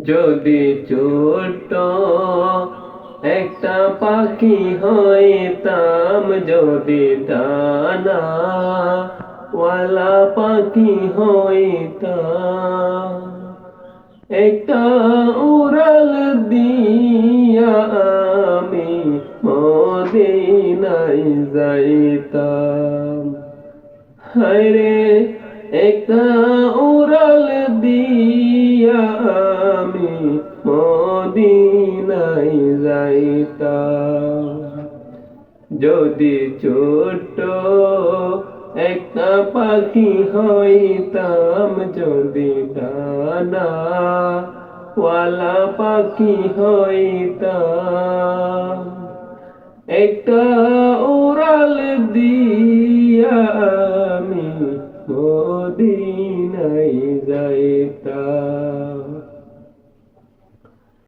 যদি ছোট্ট একটা পাখি হইতাম, যদি ডানা ওয়ালা পাখি হইতাম, একটা উড়াল দিয়া আমি মদিনায় যাইতাম। হায়রে একটা উড়াল দিয়া আমি মদিনায় যাইতাম। যদি ছোট্ট একটা পাখি হইতাম, যদি ডানা ওয়ালা পাখি হইতাম, একটা উড়াল দিয়া আমি মদিনায় যাইতাম।